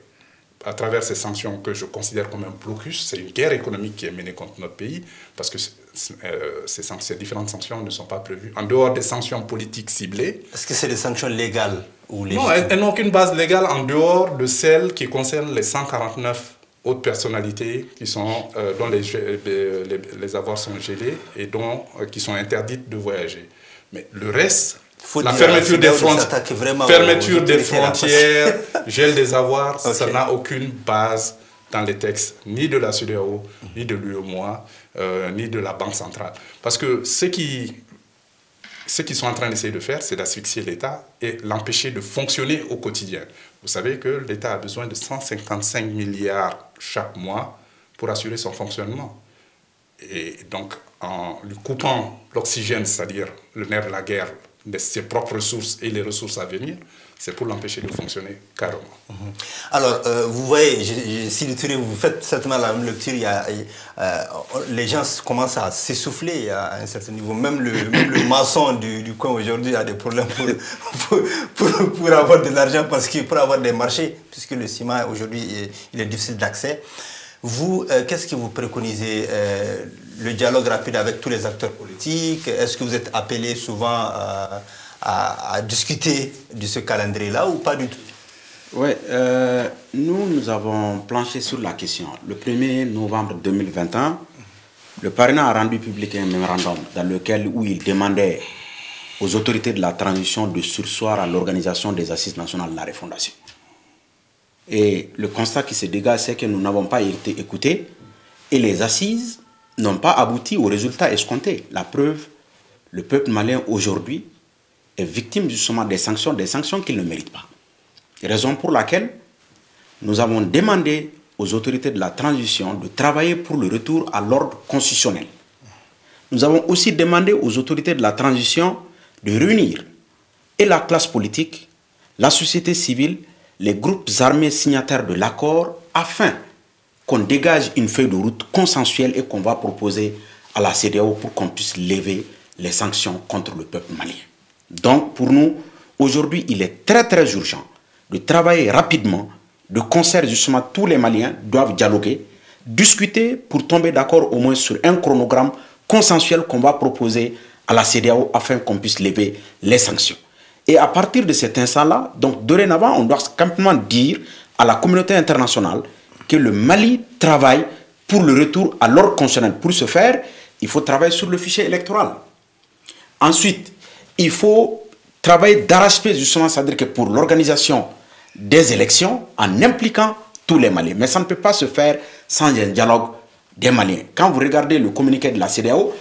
à travers ces sanctions que je considère comme un blocus. C'est une guerre économique qui est menée contre notre pays parce que ces différentes sanctions ne sont pas prévues en dehors des sanctions politiques ciblées. Est-ce que c'est des sanctions légales ou légitimes? Non, elles n'ont aucune base légale en dehors de celles qui concernent les 149 autres personnalités qui sont, dont les avoirs sont gelés et qui sont interdites de voyager. Mais le reste... La fermeture des frontières, gel des avoirs, okay. Ça n'a aucune base dans les textes, ni de la CEDEAO, ni de l'UEMOA, ni de la Banque centrale. Parce que ce qu'ils sont en train d'essayer de faire, c'est d'asphyxier l'État et l'empêcher de fonctionner au quotidien. Vous savez que l'État a besoin de 155 milliards chaque mois pour assurer son fonctionnement. Et donc, en lui coupant l'oxygène, c'est-à-dire le nerf de la guerre, de ses propres ressources et les ressources à venir, c'est pour l'empêcher de fonctionner carrément. Alors, vous voyez, Sidi Touré, vous faites certainement la même lecture, les gens commencent à s'essouffler à un certain niveau. Même le maçon du coin aujourd'hui a des problèmes pour avoir de l'argent, parce que pour avoir des marchés, puisque le ciment aujourd'hui il est difficile d'accès. Vous, qu'est-ce que vous préconisez? Le dialogue rapide avec tous les acteurs politiques? Est-ce que vous êtes appelé souvent à discuter de ce calendrier-là ou pas du tout? Oui, nous avons planché sur la question. Le 1er novembre 2021, le parrainat a rendu public un mémorandum où il demandait aux autorités de la transition de surseoir à l'organisation des assises nationales de la refondation. Et le constat qui se dégage, c'est que nous n'avons pas été écoutés et les assises n'ont pas abouti aux résultats escomptés. La preuve, le peuple malien aujourd'hui est victime justement des sanctions qu'il ne mérite pas. Raison pour laquelle nous avons demandé aux autorités de la transition de travailler pour le retour à l'ordre constitutionnel. Nous avons aussi demandé aux autorités de la transition de réunir et la classe politique, la société civile, les groupes armés signataires de l'accord afin qu'on dégage une feuille de route consensuelle et qu'on va proposer à la CEDEAO pour qu'on puisse lever les sanctions contre le peuple malien. Donc pour nous, aujourd'hui, il est très très urgent de travailler rapidement, de concert justement tous les Maliens doivent dialoguer, discuter pour tomber d'accord au moins sur un chronogramme consensuel qu'on va proposer à la CEDEAO afin qu'on puisse lever les sanctions. Et à partir de cet instant-là, donc dorénavant, on doit simplement dire à la communauté internationale que le Mali travaille pour le retour à l'ordre constitutionnel. Pour ce faire, il faut travailler sur le fichier électoral. Ensuite, il faut travailler d'arrache-pied justement, c'est-à-dire que pour l'organisation des élections en impliquant tous les Maliens. Mais ça ne peut pas se faire sans un dialogue des Maliens. Quand vous regardez le communiqué de la CEDEAO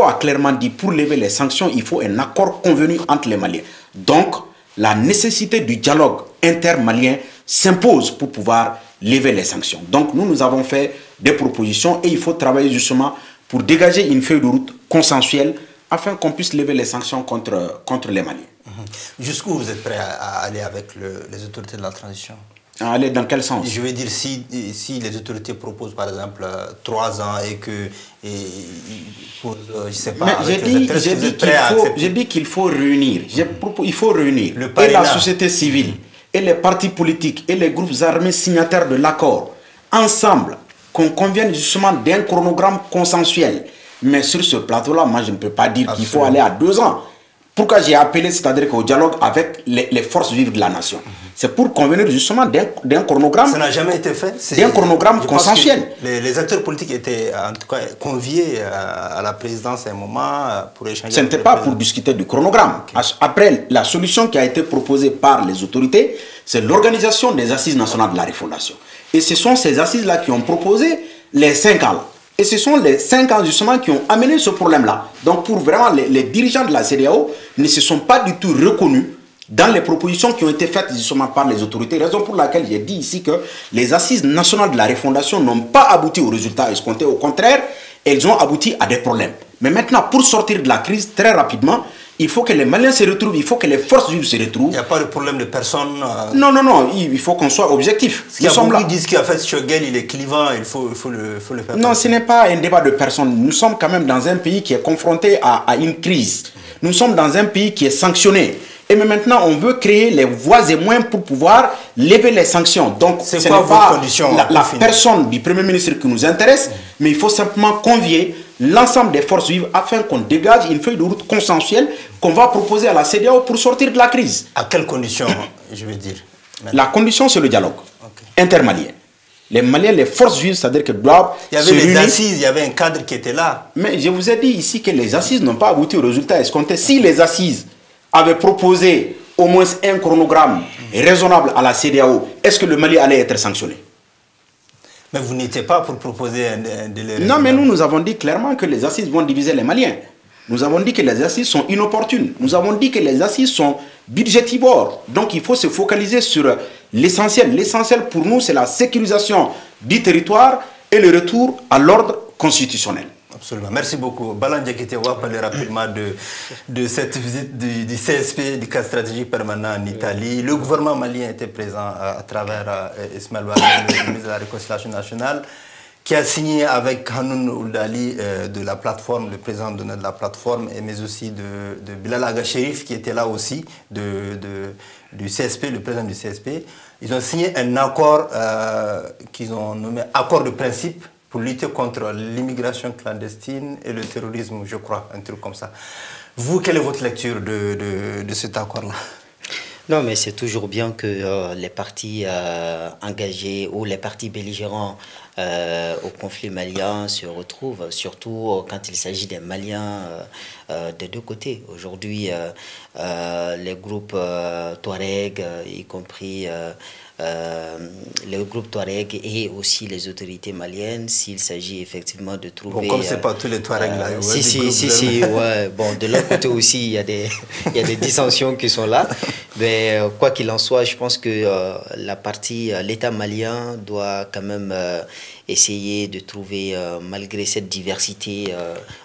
a clairement dit pour lever les sanctions, il faut un accord convenu entre les Maliens. Donc, la nécessité du dialogue intermalien s'impose pour pouvoir lever les sanctions. Donc, nous avons fait des propositions et il faut travailler justement pour dégager une feuille de route consensuelle afin qu'on puisse lever les sanctions contre les Maliens. Jusqu'où vous êtes prêt à aller avec les autorités de la transition? Aller dans quel sens? Je veux dire, si les autorités proposent par exemple 3 ans et que, je ne sais pas, j'ai dit qu'il faut réunir. Il faut réunir et la société civile, et les partis politiques, et les groupes armés signataires de l'accord, ensemble, qu'on convienne justement d'un chronogramme consensuel. Mais sur ce plateau-là, moi je ne peux pas dire qu'il faut aller à 2 ans. Pourquoi j'ai appelé, c'est-à-dire qu'au dialogue avec les forces vives de la nation? C'est pour convenir justement d'un chronogramme. Ça n'a jamais été fait. D'un chronogramme consensuel. Les acteurs politiques étaient en tout cas conviés à la présidence à un moment pour échanger. Ce n'était pas pour discuter du chronogramme. Okay. Après, la solution qui a été proposée par les autorités, c'est l'organisation des assises nationales de la refondation. Et ce sont ces assises-là qui ont proposé les 5 ans. Et ce sont les 5 ans justement qui ont amené ce problème-là. Donc pour vraiment les dirigeants de la CEDEAO ne se sont pas du tout reconnus dans les propositions qui ont été faites justement par les autorités. Raison pour laquelle j'ai dit ici que les assises nationales de la refondation n'ont pas abouti aux résultats escomptés. Au contraire, elles ont abouti à des problèmes. Mais maintenant, pour sortir de la crise très rapidement, il faut que les Maliens se retrouvent, il faut que les forces vives se retrouvent. Il n'y a pas de problème de personne. Non, non, non, il faut qu'on soit objectif. Il y a beaucoup qui disent qu'en fait, Choguel, il est clivant, il faut le faire. Non, ce n'est pas un débat de personne. Nous sommes quand même dans un pays qui est confronté à une crise. Nous sommes dans un pays qui est sanctionné. Et mais maintenant, on veut créer les voies et moyens pour pouvoir lever les sanctions. Donc, ce n'est pas la personne du Premier ministre qui nous intéresse, mais il faut simplement convier l'ensemble des forces vives afin qu'on dégage une feuille de route consensuelle qu'on va proposer à la CEDEAO pour sortir de la crise. À quelles conditions, je veux dire? La condition, c'est le dialogue intermalien. Les Maliens, les forces vives, c'est-à-dire que doivent il y avait les assises, il y avait un cadre qui était là. Mais je vous ai dit ici que les assises n'ont pas abouti au résultat escompté. Si les assises avaient proposé au moins un chronogramme raisonnable à la CEDEAO, est-ce que le Mali allait être sanctionné? Mais vous n'étiez pas pour proposer un délai. Non, mais nous avons dit clairement que les assises vont diviser les Maliens. Nous avons dit que les assises sont inopportunes. Nous avons dit que les assises sont budgétivores. Donc il faut se focaliser sur l'essentiel. L'essentiel pour nous, c'est la sécurisation du territoire et le retour à l'ordre constitutionnel. Absolument. Merci beaucoup. Balandja Kitewa parler rapidement de cette visite du CSP, du cadre stratégique permanent en Italie. Le gouvernement malien était présent à travers Ismaël Ouattara, le ministre de la Réconciliation nationale, qui a signé avec Hanoun Oudali de la plateforme, le président de la plateforme, mais aussi de Bilal Aga Chérif, qui était là aussi, du CSP, le président du CSP. Ils ont signé un accord qu'ils ont nommé accord de principe pour lutter contre l'immigration clandestine et le terrorisme, je crois, un truc comme ça. Vous, quelle est votre lecture de cet accord-là? Non, mais c'est toujours bien que les partis engagés ou les partis belligérants au conflit malien se retrouvent, surtout quand il s'agit des Maliens des deux côtés. Aujourd'hui, les groupes Touareg, y compris le groupe Touareg et aussi les autorités maliennes, s'il s'agit effectivement de trouver... Bon, comme c'est pas tous les Touaregs là. Si, ouais. Bon, de l'autre côté aussi, il y a des dissensions qui sont là. Mais quoi qu'il en soit, je pense que l'État malien doit quand même essayer de trouver, malgré cette diversité,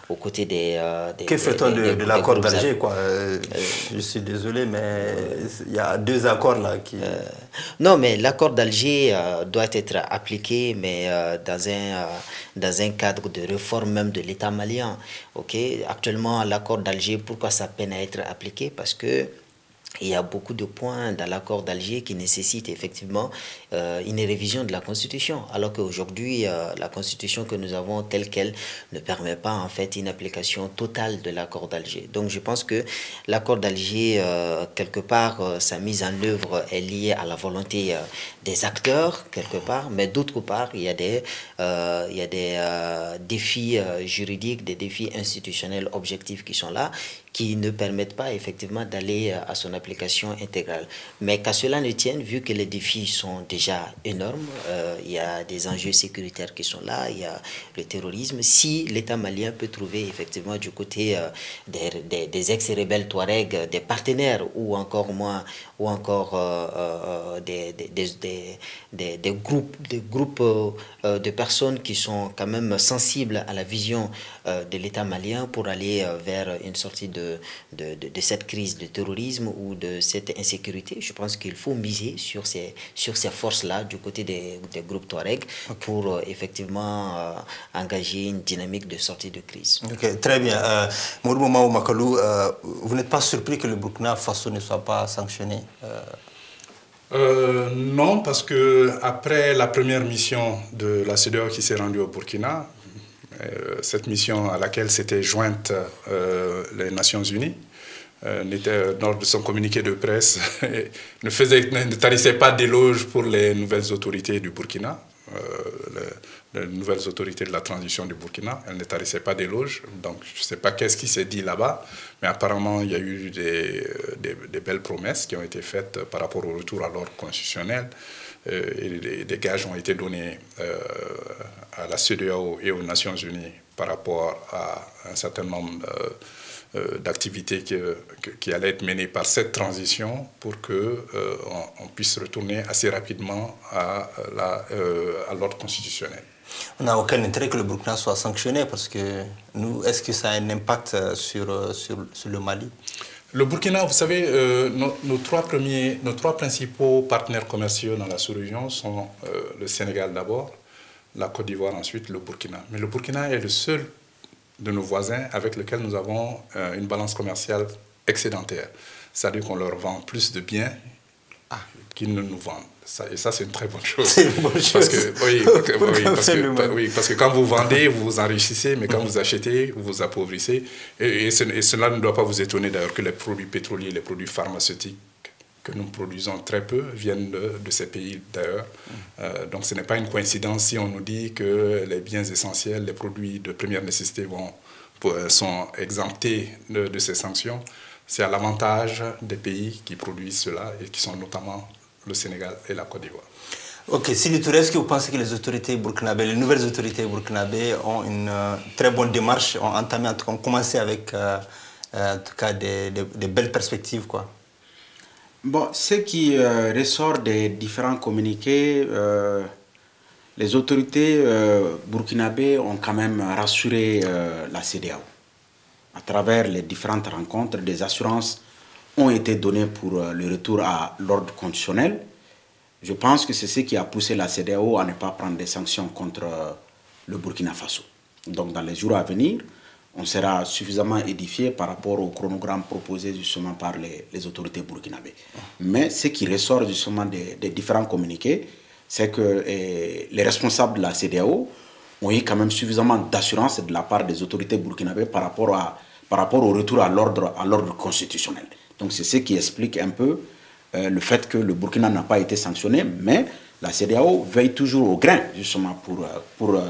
aux côtés des... Que fait-on de l'accord d'Alger, quoi? Je suis désolé, mais il y a deux accords là qui... Non, mais l'accord d'Alger doit être appliqué, mais dans un cadre de réforme même de l'État malien. Okay? Actuellement, l'accord d'Alger, pourquoi ça peine à être appliqué? Parce que il y a beaucoup de points dans l'accord d'Alger qui nécessitent effectivement une révision de la Constitution, alors qu'aujourd'hui, la Constitution que nous avons telle qu'elle ne permet pas en fait une application totale de l'accord d'Alger. Donc je pense que l'accord d'Alger, quelque part, sa mise en œuvre est liée à la volonté des acteurs, quelque part, mais d'autre part, il y a des défis juridiques, des défis institutionnels objectifs qui sont là, qui ne permettent pas effectivement d'aller à son application intégrale. Mais qu'à cela ne tienne, vu que les défis sont déjà énormes, il y a des enjeux sécuritaires qui sont là, il y a le terrorisme. Si l'État malien peut trouver effectivement du côté des ex-rebelles Touareg, des partenaires ou encore des groupes de personnes qui sont quand même sensibles à la vision de l'État malien pour aller vers une sortie de cette crise de terrorisme ou de cette insécurité, je pense qu'il faut miser sur ces forces-là du côté des groupes Touareg pour effectivement engager une dynamique de sortie de crise. Ok, très bien. Mouroubou Maou Makalou, vous n'êtes pas surpris que le Burkina Faso ne soit pas sanctionné? Non, parce que après la première mission de la CEDEAO qui s'est rendue au Burkina, cette mission à laquelle s'étaient jointes les Nations Unies, lors de son communiqué de presse, ne tarissait pas d'éloges pour les nouvelles autorités du Burkina, les nouvelles autorités de la transition du Burkina. Elle ne tarissait pas d'éloges, donc je ne sais pas qu'est-ce qui s'est dit là-bas, mais apparemment il y a eu des belles promesses qui ont été faites par rapport au retour à l'ordre constitutionnel. et des gages ont été donnés à la CEDEAO et aux Nations Unies par rapport à un certain nombre d'activités qui allaient être menées par cette transition pour qu'on puisse retourner assez rapidement à l'ordre constitutionnel. On n'a aucun intérêt que le Burkina soit sanctionné parce que nous, est-ce que ça a un impact sur le Mali? Le Burkina, vous savez, nos trois principaux partenaires commerciaux dans la sous-région sont le Sénégal d'abord, la Côte d'Ivoire ensuite, le Burkina. Mais le Burkina est le seul de nos voisins avec lequel nous avons une balance commerciale excédentaire. C'est-à-dire qu'on leur vend plus de biens qu'ils ne nous vendent. Et ça, c'est une très bonne chose. C'est une bonne chose. Parce que quand vous vendez, vous vous enrichissez, mais quand vous achetez, vous vous appauvrissez. Et cela ne doit pas vous étonner d'ailleurs que les produits pétroliers, les produits pharmaceutiques que nous produisons très peu viennent de ces pays d'ailleurs. Donc ce n'est pas une coïncidence si on nous dit que les biens essentiels, les produits de première nécessité sont exemptés de ces sanctions. C'est à l'avantage des pays qui produisent cela et qui sont notamment le Sénégal et la Côte d'Ivoire. Ok, Sidi Touré, est-ce que vous pensez que les autorités burkinabées, les nouvelles autorités burkinabées ont une très bonne démarche, ont entamé, en tout cas, ont commencé avec en tout cas des belles perspectives, quoi? Bon, ce qui ressort des différents communiqués, les autorités burkinabées ont quand même rassuré la CEDEAO. À travers les différentes rencontres, des assurances ont été données pour le retour à l'ordre constitutionnel. Je pense que c'est ce qui a poussé la CEDEAO à ne pas prendre des sanctions contre le Burkina Faso. Donc dans les jours à venir, on sera suffisamment édifié par rapport au chronogramme proposé justement par les autorités burkinabées. Mais ce qui ressort justement des différents communiqués, c'est que les responsables de la CEDEAO ont eu quand même suffisamment d'assurance de la part des autorités burkinabées par rapport au retour à l'ordre constitutionnel. Donc c'est ce qui explique un peu le fait que le Burkina n'a pas été sanctionné, mais la CEDEAO veille toujours au grain justement pour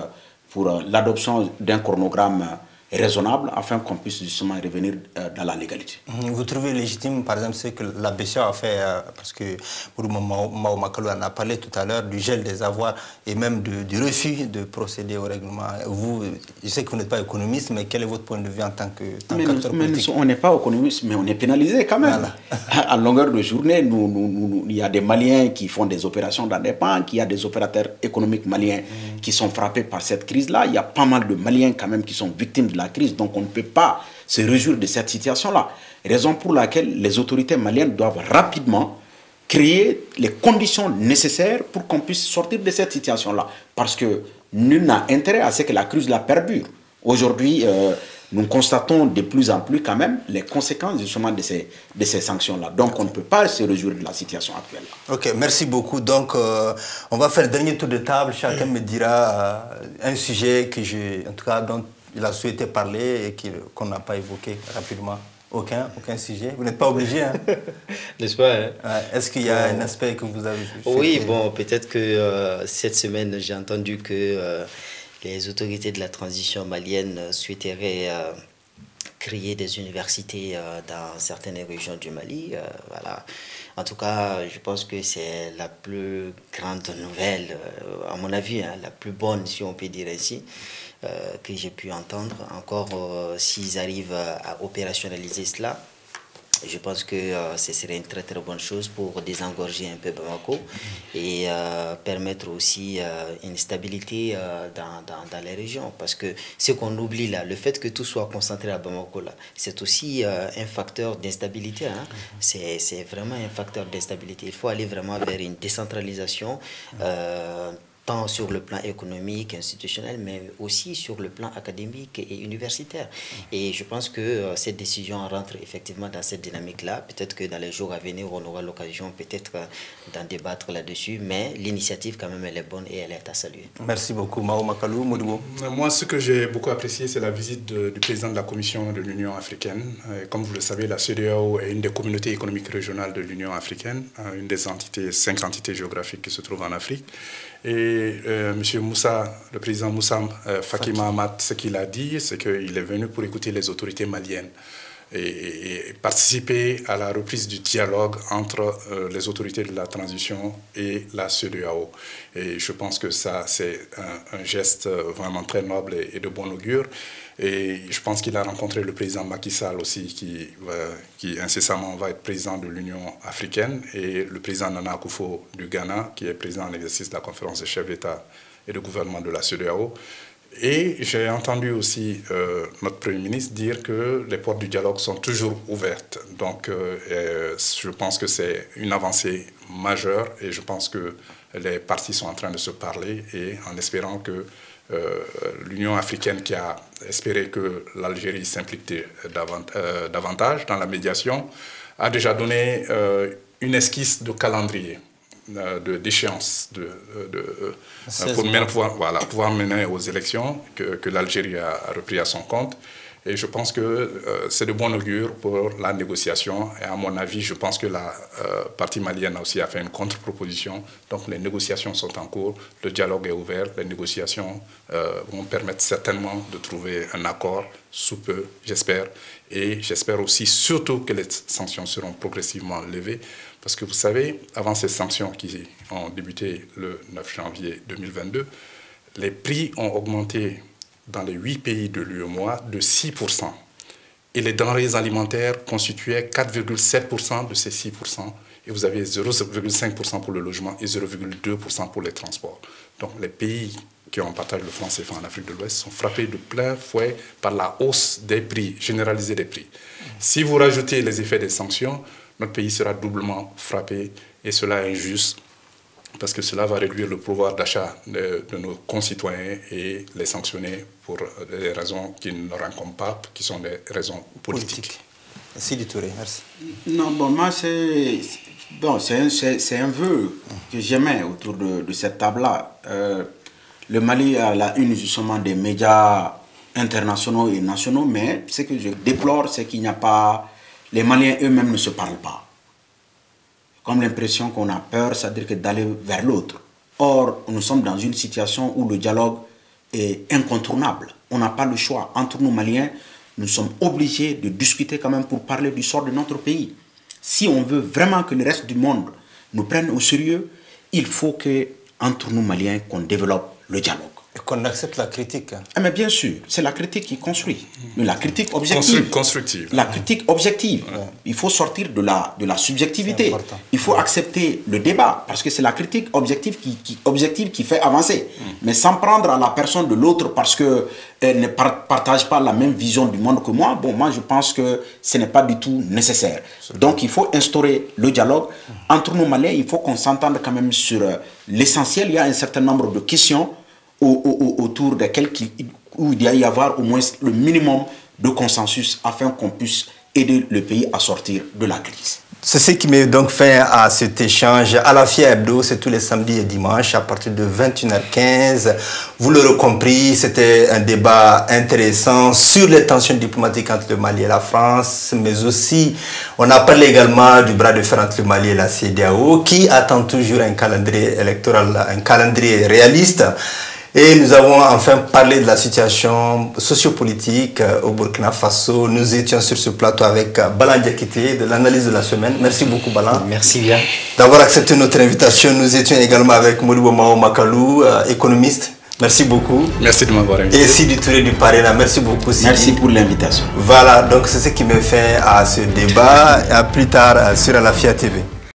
l'adoption d'un chronogramme raisonnable afin qu'on puisse justement revenir dans la légalité. Vous trouvez légitime, par exemple, ce que la BCEAO a fait, parce que Mao Makalou en a parlé tout à l'heure, du gel des avoirs et même du refus de procéder au règlement. Vous, je sais que vous n'êtes pas économiste, mais quel est votre point de vue en tant qu'acteur politique? On n'est pas économiste, mais on est pénalisé quand même. Voilà. À longueur de journée, il y a des Maliens qui font des opérations dans des banques, il y a des opérateurs économiques maliens qui sont frappés par cette crise-là. Il y a pas mal de Maliens quand même qui sont victimes de la crise, donc on ne peut pas se réjouir de cette situation-là. Raison pour laquelle les autorités maliennes doivent rapidement créer les conditions nécessaires pour qu'on puisse sortir de cette situation-là. Parce que nul n'a intérêt à ce que la crise la perdure. Aujourd'hui, nous constatons de plus en plus quand même les conséquences justement de ces sanctions-là. Donc on ne peut pas se réjouir de la situation actuelle. Ok, merci beaucoup. Donc on va faire le dernier tour de table. Chacun me dira un sujet que en tout cas, dont il a souhaité parler et qu'on n'a pas évoqué rapidement. Aucun sujet. Vous n'êtes pas obligé, hein? N'est-ce pas, hein? Est-ce qu'il y a un aspect que vous avez souhaité? Oui, bon, peut-être que cette semaine, j'ai entendu que les autorités de la transition malienne souhaiteraient créer des universités dans certaines régions du Mali. Voilà. En tout cas, je pense que c'est la plus grande nouvelle, à mon avis, hein, la plus bonne, si on peut dire ainsi, que j'ai pu entendre. Encore, s'ils arrivent à opérationnaliser cela, je pense que ce serait une très très bonne chose pour désengorger un peu Bamako et permettre aussi une stabilité dans les régions. Parce que ce qu'on oublie là, le fait que tout soit concentré à Bamako là, c'est aussi un facteur d'instabilité. Hein. C'est vraiment un facteur d'instabilité. Il faut aller vraiment vers une décentralisation tant sur le plan économique, institutionnel, mais aussi sur le plan académique et universitaire. Et je pense que cette décision rentre effectivement dans cette dynamique-là. Peut-être que dans les jours à venir, on aura l'occasion peut-être d'en débattre là-dessus, mais l'initiative quand même, elle est bonne et elle est à saluer. Merci beaucoup, Mao Makalou. Modibo. Moi, ce que j'ai beaucoup apprécié, c'est la visite du président de la Commission de l'Union africaine. Comme vous le savez, la CEDEAO est une des communautés économiques régionales de l'Union africaine, une des 5 entités géographiques qui se trouvent en Afrique. Et M. Moussa, le président Moussa Faki Mahamat, ce qu'il a dit, c'est qu'il est venu pour écouter les autorités maliennes. et participer à la reprise du dialogue entre les autorités de la transition et la CEDEAO. Et je pense que ça, c'est un geste vraiment très noble et de bon augure. Et je pense qu'il a rencontré le président Macky Sall aussi, qui incessamment va être président de l'Union africaine, et le président Nana Akufo du Ghana, qui est président en exercice de la conférence des chefs d'État et de gouvernement de la CEDEAO. Et j'ai entendu aussi notre Premier ministre dire que les portes du dialogue sont toujours ouvertes. Donc je pense que c'est une avancée majeure, et je pense que les parties sont en train de se parler, et en espérant que l'Union africaine, qui a espéré que l'Algérie s'implique davantage dans la médiation, a déjà donné une esquisse de calendrier, d'échéance pour pouvoir mener aux élections que l'Algérie a repris à son compte. Et je pense que c'est de bon augure pour la négociation. Et à mon avis, je pense que la partie malienne aussi a fait une contre-proposition. Donc les négociations sont en cours, le dialogue est ouvert, les négociations vont permettre certainement de trouver un accord sous peu, j'espère. Et j'espère aussi surtout que les sanctions seront progressivement levées. Parce que vous savez, avant ces sanctions qui ont débuté le 9 janvier 2022, les prix ont augmenté dans les 8 pays de l'UEMOA de 6%. Et les denrées alimentaires constituaient 4,7% de ces 6%. Et vous avez 0,5% pour le logement et 0,2% pour les transports. Donc les pays qui ont partagé le franc CFA en Afrique de l'Ouest sont frappés de plein fouet par la hausse des prix, généralisée des prix. Si vous rajoutez les effets des sanctions, notre pays sera doublement frappé, et cela est injuste, parce que cela va réduire le pouvoir d'achat de nos concitoyens et les sanctionner pour des raisons qui ne leur incombent pas, qui sont des raisons politiques. Sidi Touré, merci. Non, bon, moi, c'est un vœu que j'aimais autour de cette table-là. Le Mali a la une justement des médias internationaux et nationaux, mais ce que je déplore, c'est qu'il n'y a pas... Les Maliens eux-mêmes ne se parlent pas. Comme l'impression qu'on a peur, c'est-à-dire que d'aller vers l'autre. Or, nous sommes dans une situation où le dialogue est incontournable. On n'a pas le choix. Entre nous Maliens, nous sommes obligés de discuter quand même pour parler du sort de notre pays. Si on veut vraiment que le reste du monde nous prenne au sérieux, il faut que, entre nous Maliens, qu'on développe le dialogue. Et qu'on accepte la critique. Ah, mais bien sûr, c'est la critique qui construit. Mais la critique objective. Constructive. La critique objective. Ouais. Il faut sortir de la subjectivité. Il faut accepter le débat, parce que c'est la critique objective qui fait avancer. Mais sans prendre à la personne de l'autre parce qu'elle ne partage pas la même vision du monde que moi, bon, moi je pense que ce n'est pas du tout nécessaire. Donc il faut instaurer le dialogue. Entre nous Maliens, il faut qu'on s'entende quand même sur l'essentiel. Il y a un certain nombre de questions autour desquels où il doit y avoir au moins le minimum de consensus afin qu'on puisse aider le pays à sortir de la crise. C'est ce qui met donc fin à cet échange. Alafia Hebdo, c'est tous les samedis et dimanches à partir de 21h15. Vous l'aurez compris, c'était un débat intéressant sur les tensions diplomatiques entre le Mali et la France, mais aussi on a parlé également du bras de fer entre le Mali et la CEDEAO qui attend toujours un calendrier électoral, un calendrier réaliste. Et nous avons enfin parlé de la situation sociopolitique au Burkina Faso. Nous étions sur ce plateau avec Balan Diakité de l'analyse de la semaine. Merci beaucoup Balan. Merci bien. D'avoir accepté notre invitation. Nous étions également avec Modibo Mao Makalou, économiste. Merci beaucoup. Merci de m'avoir invité. Et Sidi Touré du Parena. Merci beaucoup Sidi. Merci pour l'invitation. Voilà, donc c'est ce qui met fin à ce débat. À plus tard sur Alafia TV.